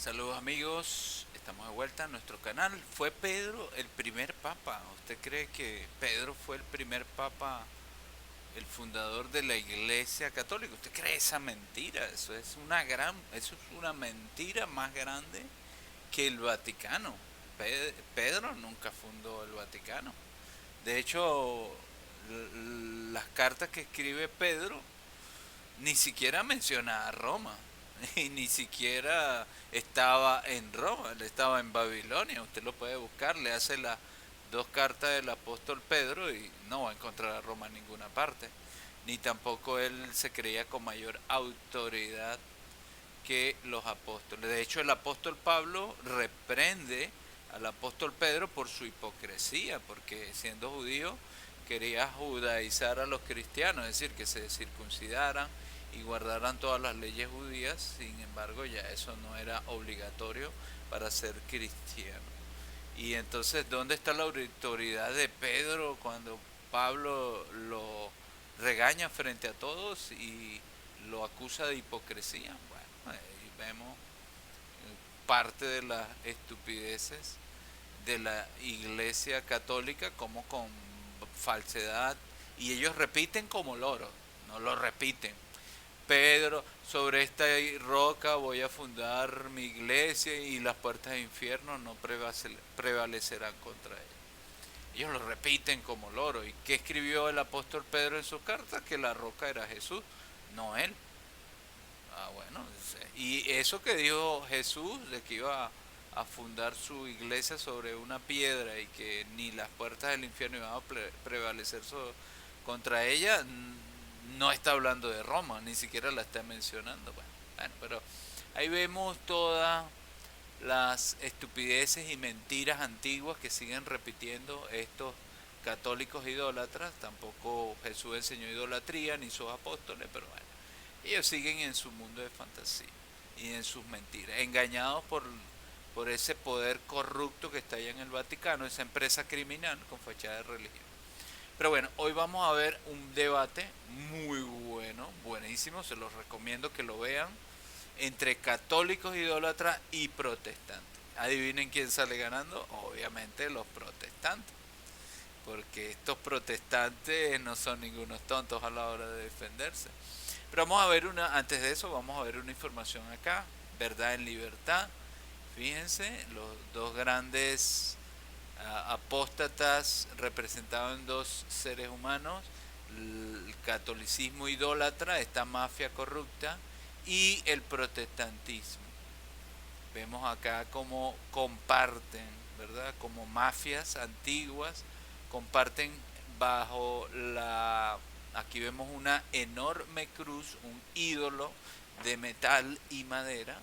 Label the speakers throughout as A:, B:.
A: Saludos amigos, estamos de vuelta en nuestro canal. ¿Fue Pedro el primer papa? ¿Usted cree que Pedro fue el primer papa, el fundador de la Iglesia Católica? ¿Usted cree esa mentira? Eso es una mentira más grande que el Vaticano. Pedro nunca fundó el Vaticano. De hecho, las cartas que escribe Pedro ni siquiera menciona a Roma. Y ni siquiera estaba en Roma, él estaba en Babilonia. Usted lo puede buscar, le hace las dos cartas del apóstol Pedro y no va a encontrar a Roma en ninguna parte. Ni tampoco él se creía con mayor autoridad que los apóstoles. De hecho, el apóstol Pablo reprende al apóstol Pedro por su hipocresía, porque siendo judío quería judaizar a los cristianos, es decir, que se circuncidaran y guardaran todas las leyes judías. Sin embargo, ya eso no era obligatorio para ser cristiano. Y entonces, ¿dónde está la autoridad de Pedro cuando Pablo lo regaña frente a todos y lo acusa de hipocresía? Bueno, ahí vemos parte de las estupideces de la Iglesia Católica, como con falsedad, y ellos repiten como loros, no lo repiten. Pedro, sobre esta roca voy a fundar mi iglesia y las puertas del infierno no prevalecerán contra ella. Ellos lo repiten como loro. ¿Y qué escribió el apóstol Pedro en sus cartas? Que la roca era Jesús, no él. Ah, bueno. Y eso que dijo Jesús, de que iba a fundar su iglesia sobre una piedra y que ni las puertas del infierno iban a prevalecer contra ella, no está hablando de Roma, ni siquiera la está mencionando. Bueno, pero ahí vemos todas las estupideces y mentiras antiguas que siguen repitiendo estos católicos idólatras. Tampoco Jesús enseñó idolatría ni sus apóstoles, pero bueno, ellos siguen en su mundo de fantasía y en sus mentiras, engañados por ese poder corrupto que está allá en el Vaticano, esa empresa criminal con fachada de religión. Pero bueno, hoy vamos a ver un debate muy bueno, buenísimo, se los recomiendo que lo vean, entre católicos idólatras y protestantes. Adivinen quién sale ganando, obviamente los protestantes, porque estos protestantes no son ningunos tontos a la hora de defenderse. Pero vamos a ver antes de eso vamos a ver una información acá, verdad en libertad. Fíjense, los dos grandes apóstatas representados en dos seres humanos, el catolicismo idólatra, esta mafia corrupta, y el protestantismo. Vemos acá cómo comparten, ¿verdad? Como mafias antiguas, comparten bajo la... Aquí vemos una enorme cruz, un ídolo de metal y madera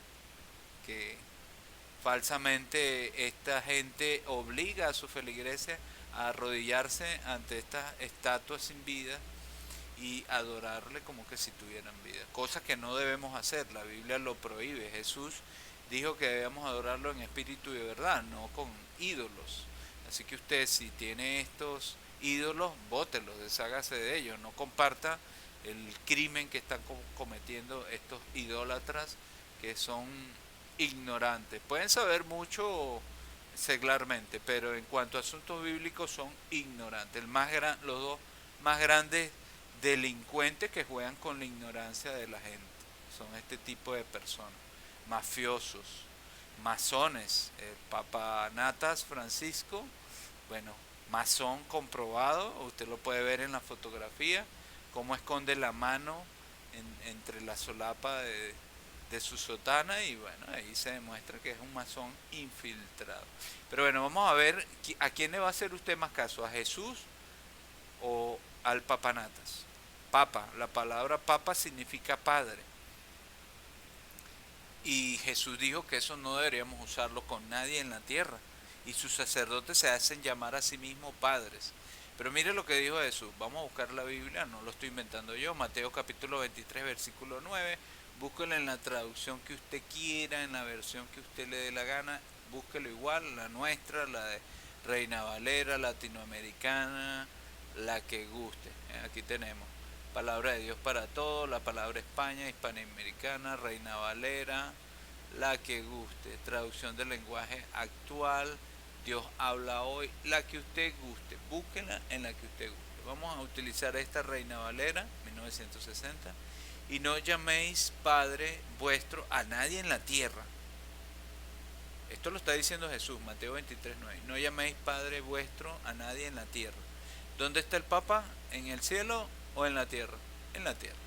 A: que falsamente esta gente obliga a su feligreses a arrodillarse ante estas estatuas sin vida y adorarle como que si tuvieran vida. Cosa que no debemos hacer, la Biblia lo prohíbe. Jesús dijo que debemos adorarlo en espíritu y de verdad, no con ídolos. Así que usted, si tiene estos ídolos, bótelos, deshágase de ellos, no comparta el crimen que están cometiendo estos idólatras que son ignorantes. Pueden saber mucho seglarmente, pero en cuanto a asuntos bíblicos son ignorantes. Los dos más grandes delincuentes que juegan con la ignorancia de la gente son este tipo de personas, mafiosos, masones. El Papa Natas Francisco, bueno, masón comprobado, usted lo puede ver en la fotografía, cómo esconde la mano entre la solapa de su sotana, y bueno, ahí se demuestra que es un masón infiltrado. Pero bueno, vamos a ver a quién le va a hacer usted más caso, a Jesús o al papanatas. Papa, la palabra papa significa padre. Y Jesús dijo que eso no deberíamos usarlo con nadie en la tierra. Y sus sacerdotes se hacen llamar a sí mismos padres. Pero mire lo que dijo Jesús. Vamos a buscar la Biblia, no lo estoy inventando yo. Mateo capítulo 23, versículo 9. Búsquelo en la traducción que usted quiera, en la versión que usted le dé la gana. Búsquelo igual, la nuestra, la de Reina Valera, latinoamericana, la que guste. Aquí tenemos palabra de Dios para todos, la palabra España, hispanoamericana, Reina Valera, la que guste, traducción del lenguaje actual, Dios habla hoy, la que usted guste, búsquela en la que usted guste. Vamos a utilizar esta Reina Valera, 1960, y no llaméis Padre vuestro a nadie en la tierra. Esto lo está diciendo Jesús, Mateo 23:9. No llaméis Padre vuestro a nadie en la tierra. ¿Dónde está el Papa? ¿En el cielo o en la tierra? En la tierra.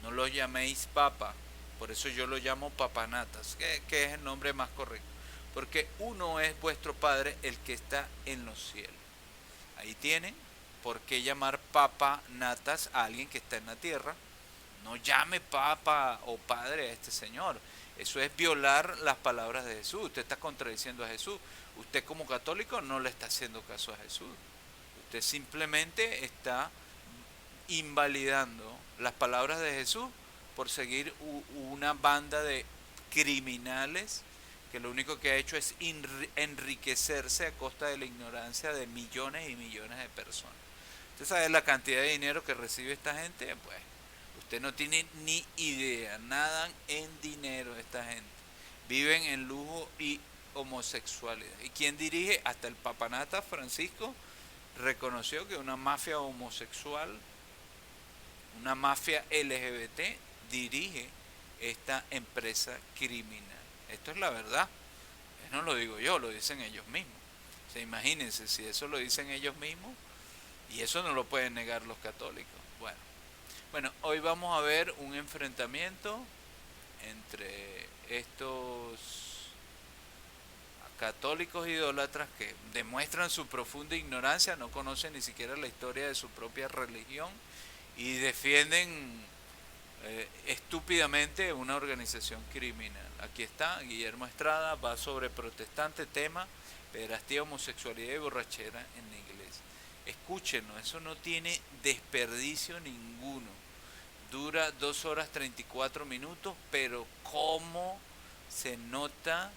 A: No lo llaméis Papa, por eso yo lo llamo Papanatas, que es el nombre más correcto. Porque uno es vuestro Padre, el que está en los cielos. Ahí tienen por qué llamar Papanatas a alguien que está en la tierra. No llame Papa o Padre a este señor. Eso es violar las palabras de Jesús. Usted está contradiciendo a Jesús. Usted como católico no le está haciendo caso a Jesús. Usted simplemente está invalidando las palabras de Jesús por seguir una banda de criminales que lo único que ha hecho es enriquecerse a costa de la ignorancia de millones y millones de personas. ¿Usted sabe la cantidad de dinero que recibe esta gente? Pues usted no tiene ni idea. Nadan en dinero esta gente. Viven en lujo y homosexualidad. ¿Y quién dirige? Hasta el papanata Francisco reconoció que una mafia homosexual, una mafia LGBT, dirige esta empresa criminal. Esto es la verdad. No lo digo yo, lo dicen ellos mismos. O sea, imagínense si eso lo dicen ellos mismos, y eso no lo pueden negar los católicos. Bueno, hoy vamos a ver un enfrentamiento entre estos católicos idólatras que demuestran su profunda ignorancia, no conocen ni siquiera la historia de su propia religión y defienden estúpidamente una organización criminal. Aquí está Guillermo Estrada, va sobre protestante, tema pederastía, homosexualidad y borrachera en la iglesia. Escúchenlo, eso no tiene desperdicio ninguno. Dura 2 horas 34 minutos, pero cómo se nota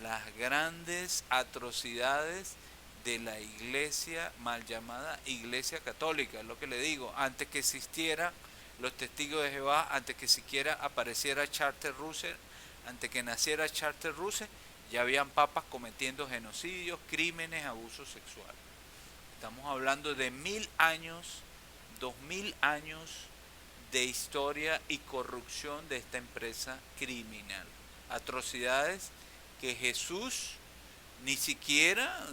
A: las grandes atrocidades de la iglesia mal llamada iglesia católica. Es lo que le digo, antes que existiera los testigos de Jehová, antes que siquiera apareciera Charter Russell, antes que naciera Charter Russell, ya habían papas cometiendo genocidios, crímenes, abusos sexuales. Estamos hablando de 1000 años, 2000 años de historia y corrupción de esta empresa criminal. Atrocidades que Jesús ni siquiera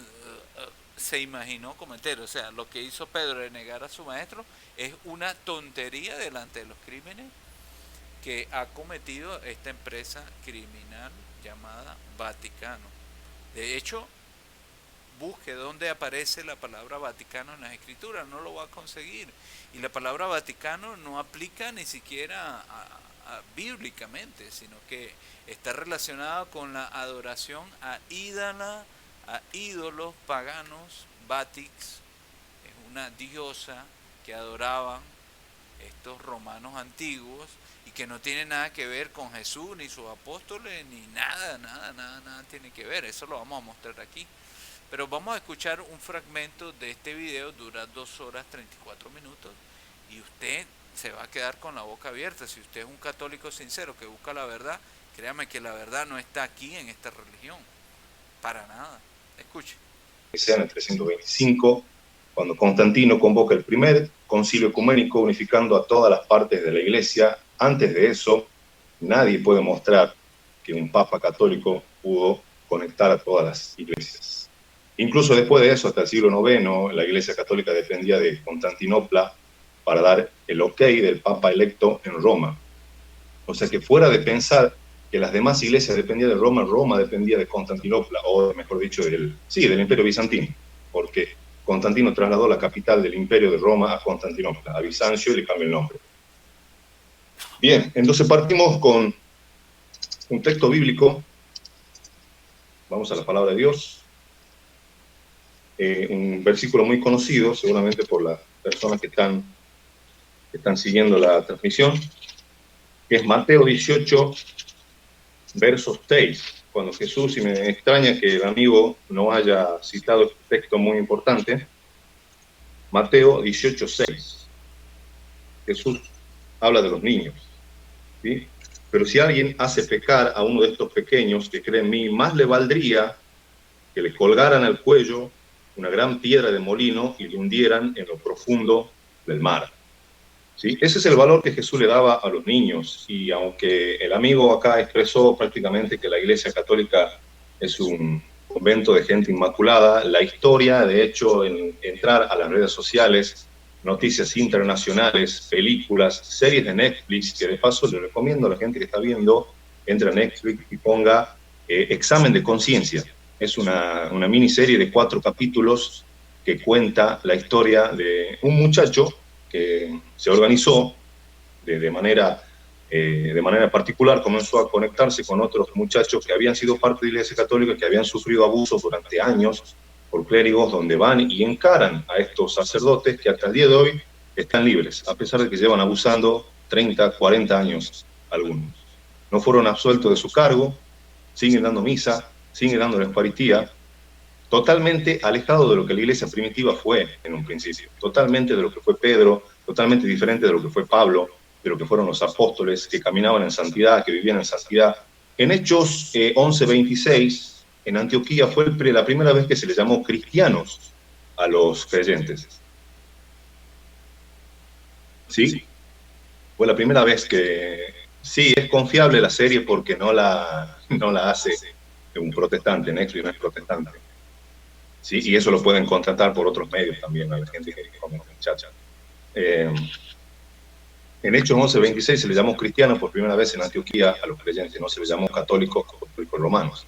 A: se imaginó cometer. O sea, lo que hizo Pedro de negar a su maestro es una tontería delante de los crímenes que ha cometido esta empresa criminal llamada Vaticano. De hecho, busque dónde aparece la palabra Vaticano en las escrituras, no lo va a conseguir. Y la palabra Vaticano no aplica ni siquiera bíblicamente, sino que está relacionada con la adoración a ídolos paganos. Vatix es una diosa que adoraban estos romanos antiguos y que no tiene nada que ver con Jesús ni sus apóstoles, ni nada tiene que ver. Eso lo vamos a mostrar aquí. Pero vamos a escuchar un fragmento de este video, dura 2 horas 34 minutos, y usted se va a quedar con la boca abierta. Si usted es un católico sincero que busca la verdad, créame que la verdad no está aquí en esta religión, para nada. Escuche.
B: Sea en el 325, cuando Constantino convoca el primer concilio ecuménico unificando a todas las partes de la iglesia. Antes de eso, nadie puede mostrar que un papa católico pudo conectar a todas las iglesias. Incluso después de eso, hasta el siglo IX, la iglesia católica dependía de Constantinopla para dar el ok del papa electo en Roma. O sea que fuera de pensar que las demás iglesias dependían de Roma, Roma dependía de Constantinopla, o mejor dicho, del Imperio Bizantino, porque Constantino trasladó la capital del Imperio de Roma a Constantinopla, a Bizancio, y le cambió el nombre. Bien, entonces partimos con un texto bíblico. Vamos a la palabra de Dios. Un versículo muy conocido, seguramente por las personas que están siguiendo la transmisión, que es Mateo 18, versos 6, cuando Jesús, y me extraña que el amigo no haya citado este texto muy importante, Mateo 18, 6. Jesús habla de los niños, ¿sí? Pero si alguien hace pecar a uno de estos pequeños, que cree en mí, más le valdría que le colgaran al cuello una gran piedra de molino y le hundieran en lo profundo del mar. ¿Sí? Ese es el valor que Jesús le daba a los niños. Y aunque el amigo acá expresó prácticamente que la Iglesia Católica es un convento de gente inmaculada, la historia, de hecho, en entrar a las redes sociales, noticias internacionales, películas, series de Netflix, que de paso le recomiendo a la gente que está viendo, entre a Netflix y ponga Examen de Conciencia. Es una miniserie de 4 capítulos que cuenta la historia de un muchacho que se organizó de manera particular, comenzó a conectarse con otros muchachos que habían sido parte de la Iglesia Católica, que habían sufrido abusos durante años por clérigos, donde van y encaran a estos sacerdotes que hasta el día de hoy están libres, a pesar de que llevan abusando 30, 40 años algunos. No fueron absueltos de su cargo, siguen dando misa, siguen dando la Eucaristía, totalmente alejado de lo que la iglesia primitiva fue en un principio, totalmente de lo que fue Pedro, totalmente diferente de lo que fue Pablo, de lo que fueron los apóstoles que caminaban en santidad, que vivían en santidad. En Hechos 11:26, en Antioquía fue la primera vez que se les llamó cristianos a los creyentes. ¿Sí? Fue la primera vez que... Sí, es confiable la serie porque no la hace un protestante, Netflix no es protestante. ¿Sí? Y eso lo pueden contratar por otros medios también a la gente que come muchacha. En Hechos 11:26 se le llamó cristiano por primera vez en Antioquía a los creyentes, no se les llamó católicos romanos.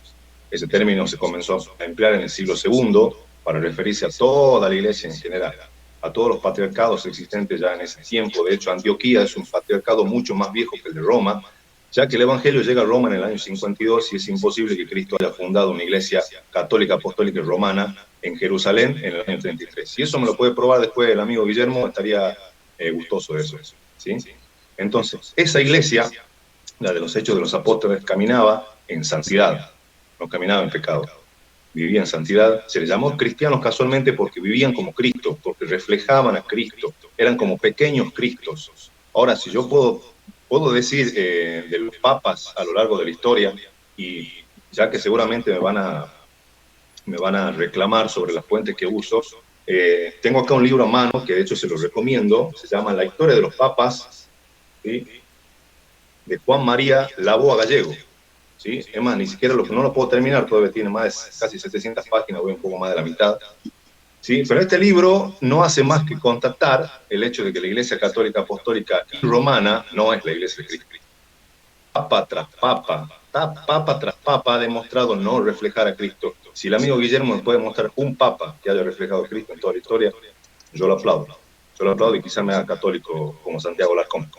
B: Ese término se comenzó a emplear en el siglo II para referirse a toda la iglesia en general, a todos los patriarcados existentes ya en ese tiempo. De hecho, Antioquía es un patriarcado mucho más viejo que el de Roma, ya que el Evangelio llega a Roma en el año 52 y es imposible que Cristo haya fundado una iglesia católica, apostólica y romana en Jerusalén en el año 33. Si eso me lo puede probar después el amigo Guillermo, estaría gustoso de eso. ¿Sí? Entonces, esa iglesia, la de los Hechos de los Apóstoles, caminaba en santidad, no caminaba en pecado, vivía en santidad. Se les llamó cristianos casualmente porque vivían como Cristo, porque reflejaban a Cristo, eran como pequeños Cristos. Ahora, si yo puedo decir de los papas a lo largo de la historia, y ya que seguramente me van a reclamar sobre las fuentes que uso, tengo acá un libro a mano que de hecho se lo recomiendo, se llama La historia de los papas, ¿sí? De Juan María Laboa Gallego. ¿Sí? Es más, ni siquiera no lo puedo terminar, todavía tiene casi 700 páginas, voy un poco más de la mitad. ¿Sí? Pero este libro no hace más que contactar el hecho de que la Iglesia Católica Apostólica y Romana no es la Iglesia de Cristo. Papa tras papa ha demostrado no reflejar a Cristo. Si el amigo Guillermo me puede mostrar un papa que haya reflejado a Cristo en toda la historia, yo lo aplaudo. Yo lo aplaudo y quizá me haga católico como Santiago Larcón.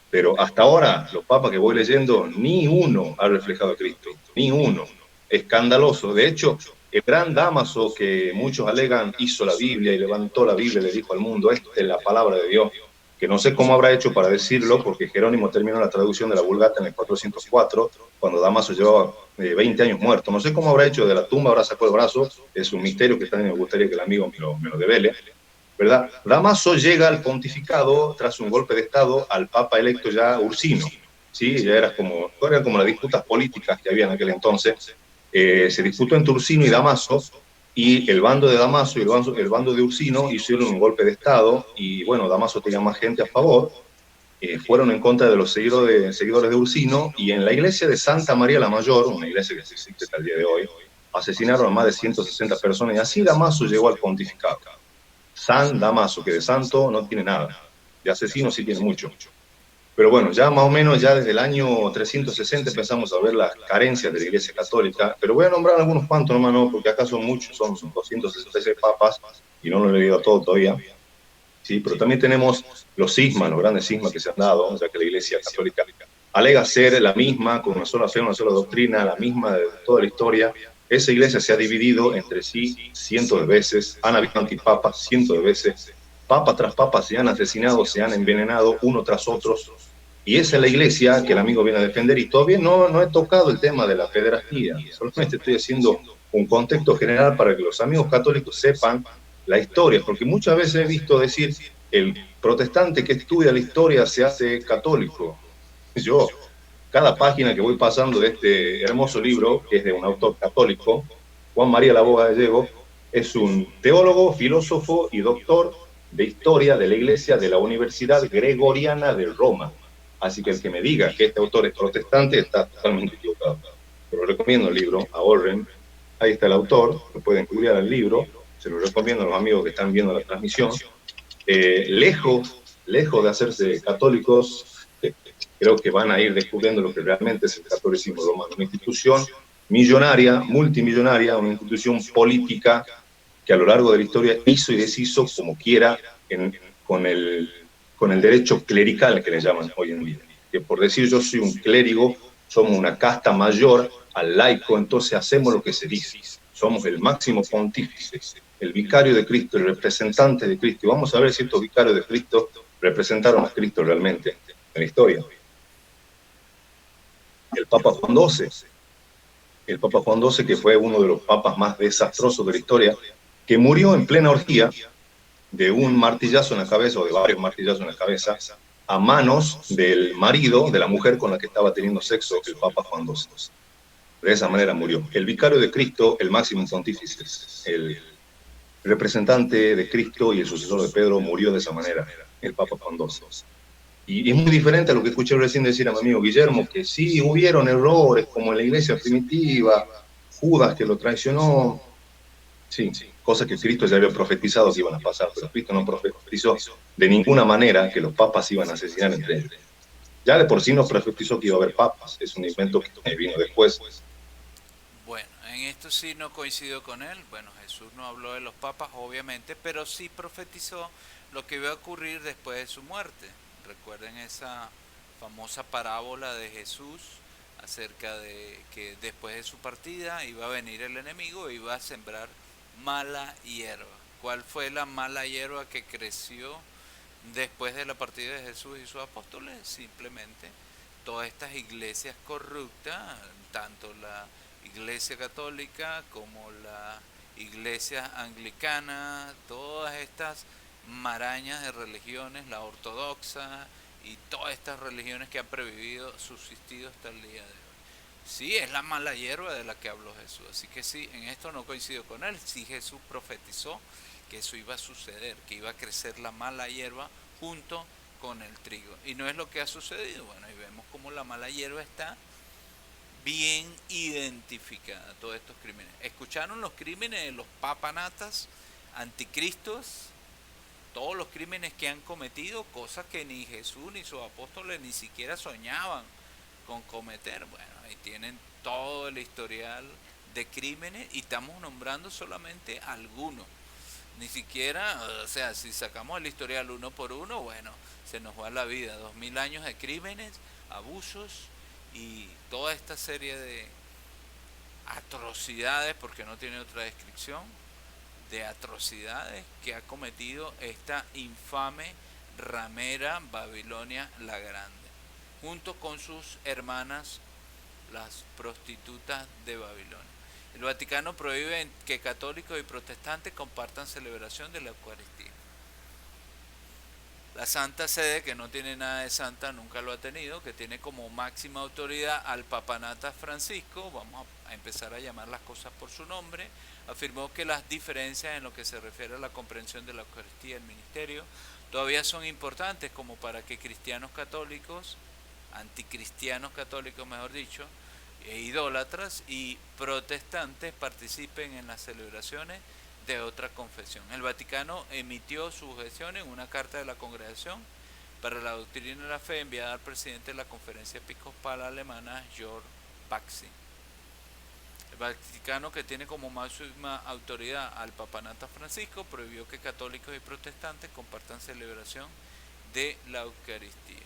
B: Pero hasta ahora, los papas que voy leyendo, ni uno ha reflejado a Cristo, ni uno. Escandaloso. De hecho, el gran Dámaso que muchos alegan hizo la Biblia y levantó la Biblia y le dijo al mundo, esta es la palabra de Dios, que no sé cómo habrá hecho para decirlo, porque Jerónimo terminó la traducción de la Vulgata en el 404, cuando Dámaso llevaba 20 años muerto. No sé cómo habrá hecho de la tumba, habrá sacado el brazo, es un misterio que también me gustaría que el amigo me lo devele. ¿Verdad? Dámaso llega al pontificado tras un golpe de Estado al papa electo ya Ursino, ¿sí? Ya eran como las disputas políticas que había en aquel entonces. Se disputó entre Ursino y Dámaso, y el bando de Dámaso y el bando de Ursino hicieron un golpe de Estado, y bueno, Dámaso tenía más gente a favor, fueron en contra de los seguidores de Ursino, y en la iglesia de Santa María la Mayor, una iglesia que existe hasta el día de hoy, asesinaron a más de 160 personas, y así Dámaso llegó al pontificado. San Dámaso, que de santo no tiene nada, de asesino sí tiene mucho. Pero bueno, ya más o menos ya desde el año 360 empezamos a ver las carencias de la Iglesia Católica, pero voy a nombrar algunos cuantos nomás, ¿no? Porque acá son muchos, son 266 papas, y no lo he leído todo todavía. Sí, pero también tenemos los cismas, los grandes cismas que se han dado, ya que la Iglesia Católica alega ser la misma, con una sola fe, una sola doctrina, la misma de toda la historia. Esa iglesia se ha dividido entre sí cientos de veces, han habido antipapas cientos de veces, papa tras papa se han asesinado, se han envenenado uno tras otro, y esa es la iglesia que el amigo viene a defender, y todavía no he tocado el tema de la pederastía, solamente estoy haciendo un contexto general para que los amigos católicos sepan la historia, porque muchas veces he visto decir, el protestante que estudia la historia se hace católico. Yo cada página que voy pasando de este hermoso libro, que es de un autor católico, Juan María Laboga Gallego, es un teólogo, filósofo y doctor de historia de la Iglesia de la Universidad Gregoriana de Roma. Así que el que me diga que este autor es protestante está totalmente equivocado. Pero recomiendo el libro, ahorren. Ahí está el autor, lo pueden estudiar al libro, se lo recomiendo a los amigos que están viendo la transmisión. Lejos de hacerse católicos, creo que van a ir descubriendo lo que realmente es el catolicismo romano, una institución millonaria, multimillonaria, una institución política que a lo largo de la historia hizo y deshizo como quiera con el derecho clerical que le llaman hoy en día. Que por decir yo soy un clérigo, somos una casta mayor al laico, entonces hacemos lo que se dice. Somos el máximo pontífice, el vicario de Cristo, el representante de Cristo. Y vamos a ver si estos vicarios de Cristo representaron a Cristo realmente en la historia. El Papa Juan XII, que fue uno de los papas más desastrosos de la historia, que murió en plena orgía de un martillazo en la cabeza, o de varios martillazos en la cabeza, a manos del marido de la mujer con la que estaba teniendo sexo el Papa Juan XII. De esa manera murió. El vicario de Cristo, el máximo pontífice, el representante de Cristo y el sucesor de Pedro, murió de esa manera, el Papa Juan XII. Y es muy diferente a lo que escuché recién decir a mi amigo Guillermo, que sí hubieron errores, como en la iglesia primitiva, Judas que lo traicionó, sí, cosas que Cristo ya había profetizado que iban a pasar, pero Cristo no profetizó de ninguna manera que los papas iban a asesinar entre ellos. Ya de por sí no profetizó que iba a haber papas, es un invento que vino después.
A: Bueno, en esto sí no coincido con él. Bueno, Jesús no habló de los papas, obviamente, pero sí profetizó lo que iba a ocurrir después de su muerte. Recuerden esa famosa parábola de Jesús acerca de que después de su partida iba a venir el enemigo e iba a sembrar mala hierba. ¿Cuál fue la mala hierba que creció después de la partida de Jesús y sus apóstoles? Simplemente todas estas iglesias corruptas, tanto la iglesia católica como la iglesia anglicana, todas estas marañas de religiones, la ortodoxa y todas estas religiones que han subsistido hasta el día de hoy. Sí, es la mala hierba de la que habló Jesús. Así que sí, en esto no coincido con él. Sí, Jesús profetizó que eso iba a suceder, que iba a crecer la mala hierba junto con el trigo. Y no es lo que ha sucedido. Bueno, y vemos como la mala hierba está bien identificada, todos estos crímenes. ¿Escucharon los crímenes de los papanatas, anticristos? Todos los crímenes que han cometido, cosas que ni Jesús ni sus apóstoles ni siquiera soñaban con cometer. Bueno, ahí tienen todo el historial de crímenes y estamos nombrando solamente algunos. Ni siquiera, o sea, si sacamos el historial uno por uno, bueno, se nos va la vida. 2000 años de crímenes, abusos y toda esta serie de atrocidades, porque no tiene otra descripción, de atrocidades que ha cometido esta infame ramera Babilonia la Grande, junto con sus hermanas, las prostitutas de Babilonia. El Vaticano prohíbe que católicos y protestantes compartan celebración de la Eucaristía. La Santa Sede, que no tiene nada de santa, nunca lo ha tenido, que tiene como máxima autoridad al Papanata Francisco, vamos a empezar a llamar las cosas por su nombre, afirmó que las diferencias en lo que se refiere a la comprensión de la Eucaristía y el ministerio todavía son importantes como para que cristianos católicos, anticristianos católicos mejor dicho, idólatras y protestantes participen en las celebraciones de otra confesión. El Vaticano emitió su objeción en una carta de la Congregación para la Doctrina de la Fe enviada al presidente de la Conferencia Episcopal Alemana, Georg Baxi. El Vaticano, que tiene como máxima autoridad al Papanata Francisco, prohibió que católicos y protestantes compartan celebración de la Eucaristía.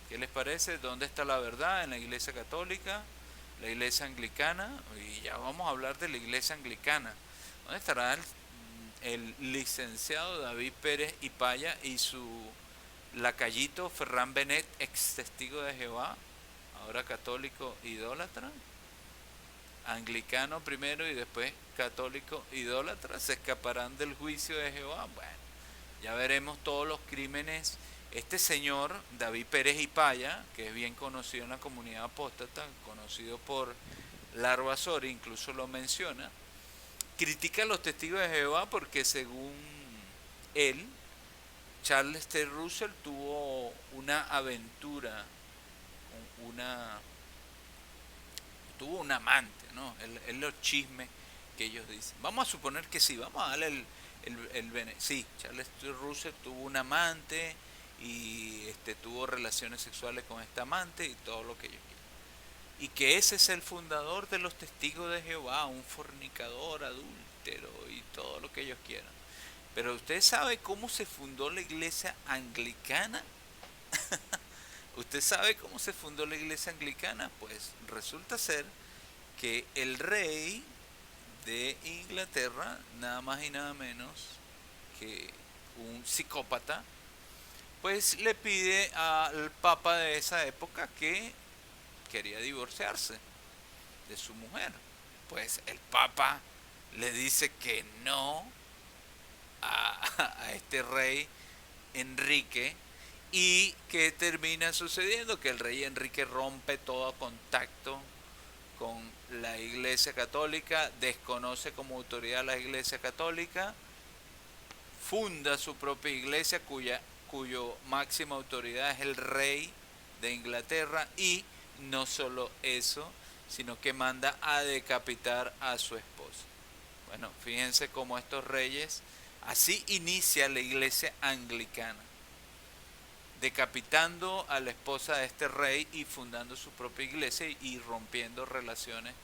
A: ¿Qué les parece? ¿Dónde está la verdad? En la Iglesia Católica, la Iglesia Anglicana, y ya vamos a hablar de la Iglesia Anglicana. ¿Dónde estará el licenciado David Pérez Ipaya y su lacayito Ferran Benet, ex testigo de Jehová, ahora católico idólatra? Anglicano primero y después católico idólatra, se escaparán del juicio de Jehová. Bueno, ya veremos todos los crímenes Este señor, David Pérez y Paya, que es bien conocido en la comunidad apóstata, conocido por Larva Sori, incluso lo menciona, critica a los testigos de Jehová porque según él, Charles T. Russell tuvo una aventura, una, tuvo un amante, ¿no? Es los chismes que ellos dicen. Vamos a suponer que sí, vamos a darle sí, Charles T. Russell tuvo un amante y tuvo relaciones sexuales con esta amante y todo lo que ellos quieran. Y que ese es el fundador de los testigos de Jehová, un fornicador, adúltero y todo lo que ellos quieran. Pero ¿usted sabe cómo se fundó la iglesia anglicana? ¿Usted sabe cómo se fundó la iglesia anglicana? Pues resulta ser que el rey de Inglaterra, nada más y nada menos que un psicópata, pues le pide al papa de esa época que quería divorciarse de su mujer. Pues el papa le dice que no a este rey Enrique. ¿Y qué termina sucediendo? Que el rey Enrique rompe todo contacto con la Iglesia Católica, desconoce como autoridad la Iglesia Católica, funda su propia iglesia cuyo máxima autoridad es el rey de Inglaterra, y no solo eso, sino que manda a decapitar a su esposa. Bueno, fíjense cómo estos reyes, así inicia la iglesia anglicana, decapitando a la esposa de este rey y fundando su propia iglesia y rompiendo relaciones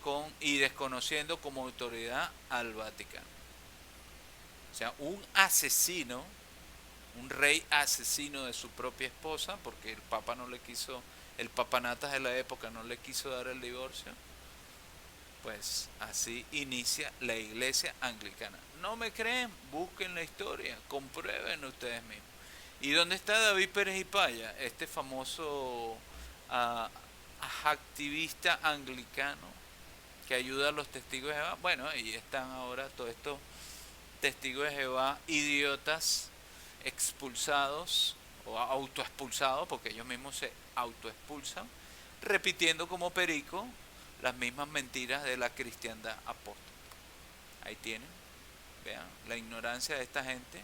A: con y desconociendo como autoridad al Vaticano. O sea, un asesino, un rey asesino de su propia esposa, porque el papa no le quiso, el papanatas de la época no le quiso dar el divorcio. Pues así inicia la iglesia anglicana. ¿No me creen? Busquen la historia, comprueben ustedes mismos. ¿Y dónde está David Pérez y Paya? Este famoso uh, activista anglicano que ayuda a los testigos de Jehová. Bueno, ahí están ahora todos estos testigos de Jehová idiotas, expulsados o autoexpulsados, porque ellos mismos se autoexpulsan, repitiendo como perico las mismas mentiras de la cristiandad apóstata. Ahí tienen, vean, la ignorancia de esta gente.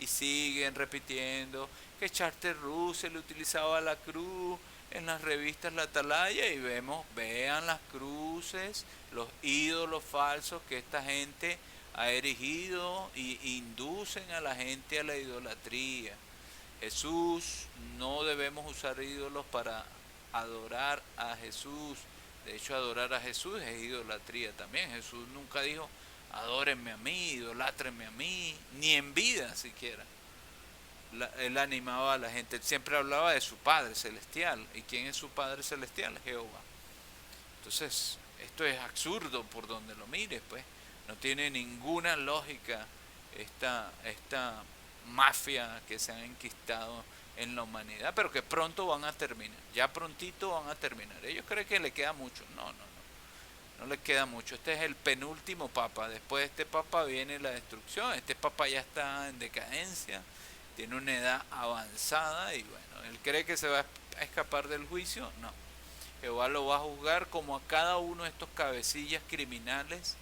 A: Y siguen repitiendo que Charles Russell utilizaba la cruz en las revistas La Atalaya, y vean las cruces, los ídolos falsos que esta gente ha erigido y inducen a la gente a la idolatría. Jesús, no debemos usar ídolos para adorar a Jesús. De hecho, adorar a Jesús es idolatría también. Jesús nunca dijo, adórenme a mí, idolátrenme a mí, ni en vida siquiera. Él animaba a la gente, él siempre hablaba de su Padre Celestial. ¿Y quién es su Padre Celestial? Jehová. Entonces, esto es absurdo por donde lo mires, pues. No tiene ninguna lógica esta mafia que se ha enquistado en la humanidad, pero que pronto van a terminar. Ya prontito van a terminar. Ellos creen que le queda mucho. No le queda mucho. Este es el penúltimo papa. Después de este papa viene la destrucción. Este papa ya está en decadencia, tiene una edad avanzada y bueno, él cree que se va a escapar del juicio. No, Jehová lo va a juzgar como a cada uno de estos cabecillas criminales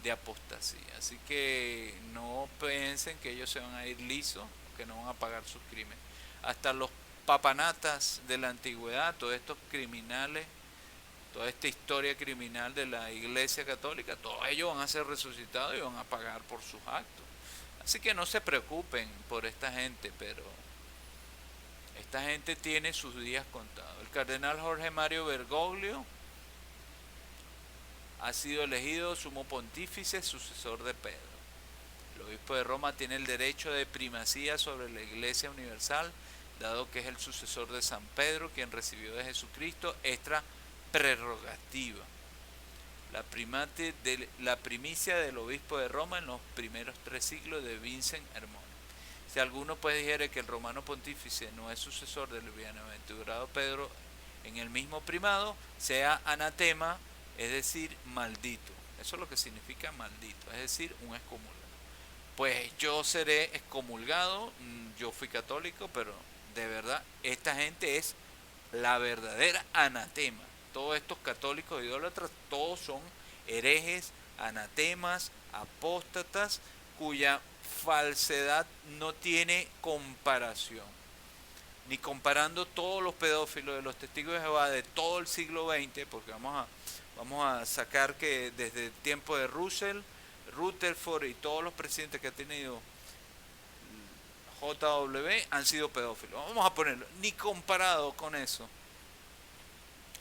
A: de apostasía. Así que no piensen que ellos se van a ir lisos, que no van a pagar sus crímenes. Hasta los papanatas de la antigüedad, todos estos criminales, toda esta historia criminal de la Iglesia Católica, todos ellos van a ser resucitados y van a pagar por sus actos. Así que no se preocupen por esta gente, pero esta gente tiene sus días contados. El cardenal Jorge Mario Bergoglio ha sido elegido sumo pontífice, sucesor de Pedro. El obispo de Roma tiene el derecho de primacía sobre la Iglesia Universal, dado que es el sucesor de San Pedro, quien recibió de Jesucristo esta prerrogativa. La primicia del obispo de Roma en los primeros 3 siglos de Vincent Hermone. Si alguno pues dijere que el romano pontífice no es sucesor del bienaventurado Pedro en el mismo primado, sea anatema, es decir, maldito. Eso es lo que significa maldito, es decir, un excomulgado. pues yo seré excomulgado. Yo fui católico, pero de verdad, esta gente es la verdadera anatema. Todos estos católicos idólatras, todos son herejes, anatemas, apóstatas, cuya falsedad no tiene comparación. Ni comparando todos los pedófilos de los testigos de Jehová de todo el siglo XX, porque vamos a sacar que desde el tiempo de Russell, Rutherford y todos los presidentes que ha tenido JW han sido pedófilos. Vamos a ponerlo, ni comparado con eso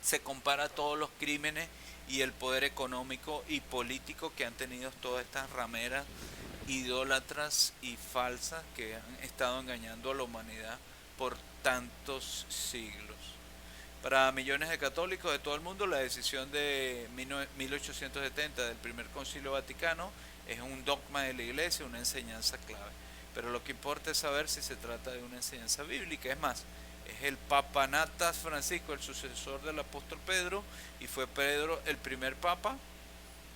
A: se compara todos los crímenes y el poder económico y político que han tenido todas estas rameras idólatras y falsas que han estado engañando a la humanidad por tantos siglos. Para millones de católicos de todo el mundo, la decisión de 1870 del primer concilio vaticano es un dogma de la iglesia, una enseñanza clave. Pero lo que importa es saber si se trata de una enseñanza bíblica. Es más, es el Papanatas Francisco, el sucesor del apóstol Pedro, y fue Pedro el primer papa.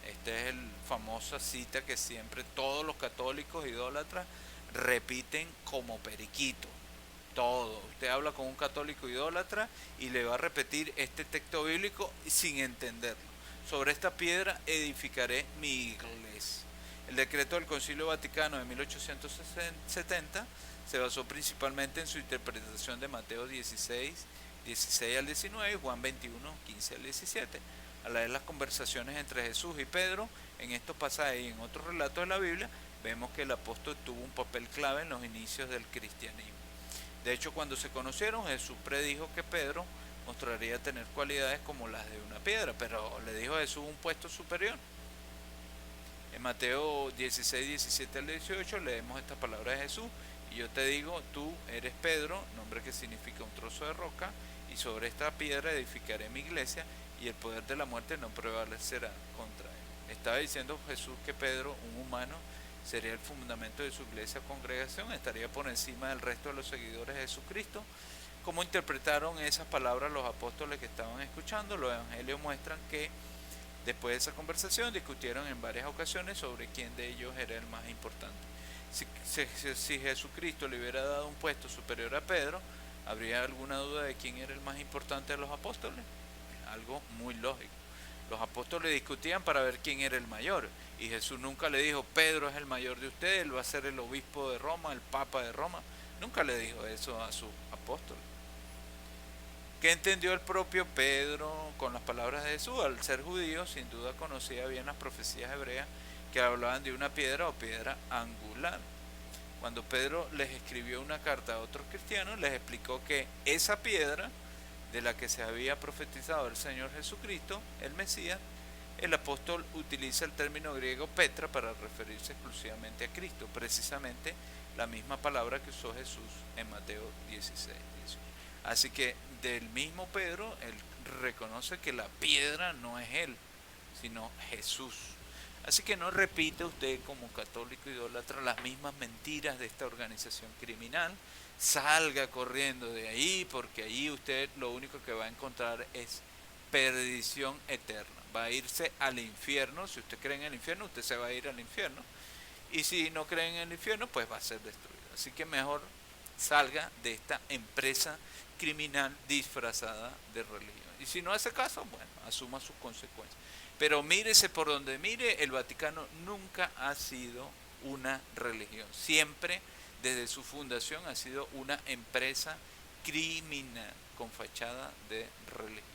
A: Esta es el famosa cita que siempre todos los católicos idólatras repiten como periquito. Todo. Usted habla con un católico idólatra y le va a repetir este texto bíblico sin entenderlo. Sobre esta piedra edificaré mi iglesia. El decreto del Concilio Vaticano de 1870 se basó principalmente en su interpretación de Mateo 16, 16 al 19 y Juan 21, 15 al 17. Al leer las conversaciones entre Jesús y Pedro en estos pasajes y en otros relatos de la Biblia, vemos que el apóstol tuvo un papel clave en los inicios del cristianismo. De hecho, cuando se conocieron, Jesús predijo que Pedro mostraría tener cualidades como las de una piedra, pero le dijo a Jesús un puesto superior. En Mateo 16, 17 al 18 leemos estas palabras de Jesús: y yo te digo, tú eres Pedro, nombre que significa un trozo de roca, y sobre esta piedra edificaré mi iglesia, y el poder de la muerte no prevalecerá contra él. Estaba diciendo Jesús que Pedro, un humano, sería el fundamento de su iglesia congregación, estaría por encima del resto de los seguidores de Jesucristo. ¿Cómo interpretaron esas palabras los apóstoles que estaban escuchando? Los evangelios muestran que después de esa conversación discutieron en varias ocasiones sobre quién de ellos era el más importante. Si Jesucristo le hubiera dado un puesto superior a Pedro, ¿habría alguna duda de quién era el más importante de los apóstoles? Algo muy lógico. Los apóstoles discutían para ver quién era el mayor, y Jesús nunca le dijo: Pedro es el mayor de ustedes, él va a ser el obispo de Roma, el papa de Roma. Nunca le dijo eso a sus apóstoles. ¿Qué entendió el propio Pedro con las palabras de Jesús? Al ser judío, sin duda conocía bien las profecías hebreas que hablaban de una piedra o piedra angular. Cuando Pedro les escribió una carta a otros cristianos, les explicó que esa piedra de la que se había profetizado el Señor Jesucristo, el Mesías, el apóstol utiliza el término griego Petra para referirse exclusivamente a Cristo, precisamente la misma palabra que usó Jesús en Mateo 16, 18. Así que del mismo Pedro, él reconoce que la piedra no es él, sino Jesús. Así que no repita usted como católico idólatra las mismas mentiras de esta organización criminal. Salga corriendo de ahí, porque ahí usted lo único que va a encontrar es perdición eterna. Va a irse al infierno. Si usted cree en el infierno, usted se va a ir al infierno. Y si no cree en el infierno, pues va a ser destruido. Así que mejor salga de esta empresa criminal disfrazada de religión. Y si no hace caso, bueno, asuma sus consecuencias. Pero mírese por donde mire, el Vaticano nunca ha sido una religión. Siempre, desde su fundación, ha sido una empresa criminal con fachada de religión.